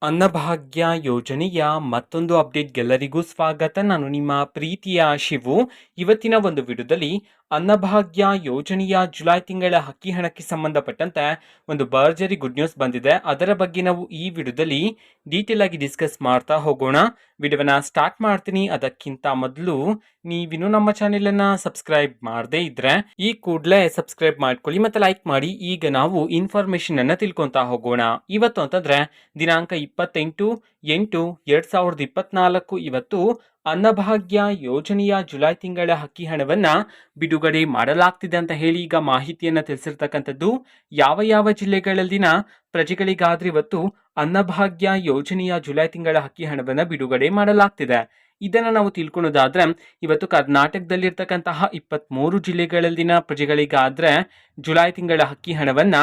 ಅನ್ನಭಾಗ್ಯ ಯೋಜನೆಯ ಮತ್ತೊಂದು ಅಪ್ಡೇಟ್ಗೆಲ್ಲರಿಗೂ ಸ್ವಾಗತ. ನಾನು ನಿಮ್ಮ ಪ್ರೀತಿಯ ಶಿವು. ಇವತ್ತಿನ ಒಂದು ವಿಡಿಯೋದಲ್ಲಿ ಅನ್ನಭಾಗ್ಯ ಯೋಜನೆಯ ಜುಲೈ ತಿಂಗಳ ಅಕ್ಕಿ ಹಣಕ್ಕೆ ಸಂಬಂಧಪಟ್ಟಂತೆ ಒಂದು ಭರ್ಜರಿ ಗುಡ್ ನ್ಯೂಸ್ ಬಂದಿದೆ. ಅದರ ಬಗ್ಗೆ ನಾವು ಈ ವಿಡಿಯೋದಲ್ಲಿ ಡೀಟೇಲ್ ಆಗಿ ಡಿಸ್ಕಸ್ ಮಾಡ್ತಾ ಹೋಗೋಣ. ವಿಡಿಯೋನ ಸ್ಟಾರ್ಟ್ ಮಾಡ್ತೀನಿ. ಅದಕ್ಕಿಂತ ಮೊದಲು ನೀವಿನ್ನೂ ನಮ್ಮ ಚಾನೆಲನ್ನು ಸಬ್ಸ್ಕ್ರೈಬ್ ಮಾಡದೇ ಇದ್ರೆ ಈ ಕೂಡಲೇ ಸಬ್ಸ್ಕ್ರೈಬ್ ಮಾಡ್ಕೊಳ್ಳಿ ಮತ್ತೆ ಲೈಕ್ ಮಾಡಿ. ಈಗ ನಾವು ಇನ್ಫಾರ್ಮೇಶನ್ ಅನ್ನ ತಿಳ್ಕೊಂತಾ ಹೋಗೋಣ. ಇವತ್ತು ಅಂತಂದ್ರೆ ದಿನಾಂಕ 28/8/2024 ಇವತ್ತು ಅನ್ನಭಾಗ್ಯ ಯೋಜನೆಯ ಜುಲೈ ತಿಂಗಳ ಅಕ್ಕಿ ಹಣವನ್ನ ಬಿಡುಗಡೆ ಮಾಡಲಾಗ್ತಿದೆ ಅಂತ ಹೇಳಿ ಈಗ ಮಾಹಿತಿಯನ್ನ ತಿಳಿಸಿರ್ತಕ್ಕಂಥದ್ದು. ಯಾವ ಯಾವ ಜಿಲ್ಲೆಗಳಲ್ಲಿನ ಪ್ರಜೆಗಳಿಗಾದ್ರೆ ಇವತ್ತು ಅನ್ನಭಾಗ್ಯ ಯೋಜನೆಯ ಜುಲೈ ತಿಂಗಳ ಅಕ್ಕಿ ಹಣವನ್ನ ಬಿಡುಗಡೆ ಮಾಡಲಾಗ್ತಿದೆ ಇದನ್ನ ನಾವು ತಿಳ್ಕೊಳ್ಳೋದಾದ್ರೆ ಇವತ್ತು ಕರ್ನಾಟಕದಲ್ಲಿರ್ತಕ್ಕಂತಹ 23 ಜಿಲ್ಲೆಗಳಲ್ಲಿನ ಪ್ರಜೆಗಳಿಗಾದ್ರೆ ಜುಲೈ ತಿಂಗಳ ಅಕ್ಕಿ ಹಣವನ್ನ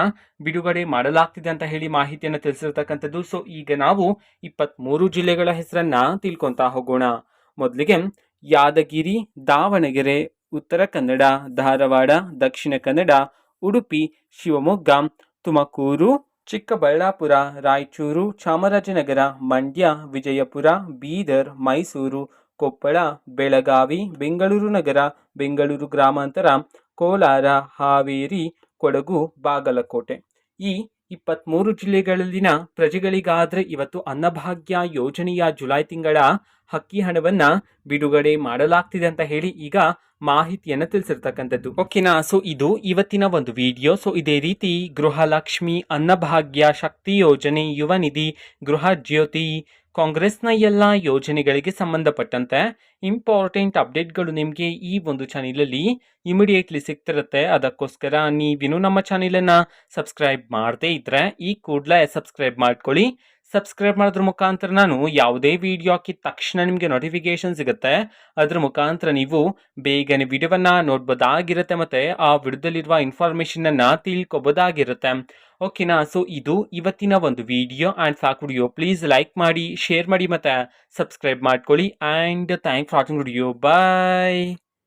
ಬಿಡುಗಡೆ ಮಾಡಲಾಗ್ತಿದೆ ಅಂತ ಹೇಳಿ ಮಾಹಿತಿಯನ್ನು ತಿಳಿಸಿರ್ತಕ್ಕಂಥದ್ದು. ಸೊ ಈಗ ನಾವು 23 ಜಿಲ್ಲೆಗಳ ಹೆಸರನ್ನ ತಿಳ್ಕೊಂತಾ ಹೋಗೋಣ. ಮೊದಲಿಗೆ ಯಾದಗಿರಿ, ದಾವಣಗೆರೆ, ಉತ್ತರ ಕನ್ನಡ, ಧಾರವಾಡ, ದಕ್ಷಿಣ ಕನ್ನಡ, ಉಡುಪಿ, ಶಿವಮೊಗ್ಗ, ತುಮಕೂರು, ಚಿಕ್ಕಬಳ್ಳಾಪುರ, ರಾಯಚೂರು, ಚಾಮರಾಜನಗರ, ಮಂಡ್ಯ, ವಿಜಯಪುರ, ಬೀದರ್, ಮೈಸೂರು, ಕೊಪ್ಪಳ, ಬೆಳಗಾವಿ, ಬೆಂಗಳೂರು ನಗರ, ಬೆಂಗಳೂರು ಗ್ರಾಮಾಂತರ, ಕೋಲಾರ, ಹಾವೇರಿ, ಕೊಡಗು, ಬಾಗಲಕೋಟೆ. ಈ 23 ಜಿಲ್ಲೆಗಳಲ್ಲಿನ ಪ್ರಜೆಗಳಿಗಾದ್ರೆ ಇವತ್ತು ಅನ್ನಭಾಗ್ಯ ಯೋಜನೆಯ ಜುಲೈ ತಿಂಗಳ ಅಕ್ಕಿ ಹಣವನ್ನ ಬಿಡುಗಡೆ ಮಾಡಲಾಗ್ತಿದೆ ಅಂತ ಹೇಳಿ ಈಗ ಮಾಹಿತಿಯನ್ನು ತಿಳಿಸಿರ್ತಕ್ಕಂಥದ್ದು. ಓಕೆನಾ. ಸೊ ಇದು ಇವತ್ತಿನ ಒಂದು ವಿಡಿಯೋ. ಸೊ ಇದೇ ರೀತಿ ಗೃಹಲಕ್ಷ್ಮಿ, ಅನ್ನಭಾಗ್ಯ, ಶಕ್ತಿ ಯೋಜನೆ, ಯುವ ನಿಧಿ, ಗೃಹ ಜ್ಯೋತಿ, ಕಾಂಗ್ರೆಸ್ನ ಎಲ್ಲ ಯೋಜನೆಗಳಿಗೆ ಸಂಬಂಧಪಟ್ಟಂತೆ ಇಂಪಾರ್ಟೆಂಟ್ ಅಪ್ಡೇಟ್ಗಳು ನಿಮಗೆ ಈ ಒಂದು ಚಾನೆಲಲ್ಲಿ ಇಮಿಡಿಯೇಟ್ಲಿ ಸಿಗ್ತಿರುತ್ತೆ. ಅದಕ್ಕೋಸ್ಕರ ನೀವಿನ್ನೂ ನಮ್ಮ ಚಾನೆಲನ್ನು ಸಬ್ಸ್ಕ್ರೈಬ್ ಮಾಡದೇ ಇದ್ರೆ ಈ ಕೂಡಲೇ ಸಬ್ಸ್ಕ್ರೈಬ್ ಮಾಡ್ಕೊಳ್ಳಿ. ಸಬ್ಸ್ಕ್ರೈಬ್ ಮಾಡೋದ್ರ ಮುಖಾಂತರ ನಾನು ಯಾವುದೇ ವಿಡಿಯೋ ಹಾಕಿದ ತಕ್ಷಣ ನಿಮಗೆ ನೋಟಿಫಿಕೇಶನ್ ಸಿಗುತ್ತೆ. ಅದ್ರ ಮುಖಾಂತರ ನೀವು ಬೇಗನೆ ವಿಡಿಯೋವನ್ನ ನೋಡ್ಬೋದಾಗಿರುತ್ತೆ ಮತ್ತೆ ಆ ವಿಡಿಯೋದಲ್ಲಿರುವ ಇನ್ಫಾರ್ಮೇಶನ್ ಅನ್ನ ತಿಳ್ಕೊಬೋದಾಗಿರುತ್ತೆ. ಓಕೆನಾ. ಸೊ ಇದು ಇವತ್ತಿನ ಒಂದು ವಿಡಿಯೋ ಆ್ಯಂಡ್ ಸಾಕು ವಿಡಿಯೋ. ಪ್ಲೀಸ್ ಲೈಕ್ ಮಾಡಿ, ಶೇರ್ ಮಾಡಿ ಮತ್ತೆ ಸಬ್ಸ್ಕ್ರೈಬ್ ಮಾಡ್ಕೊಳ್ಳಿ. And thank for watching video. Bye.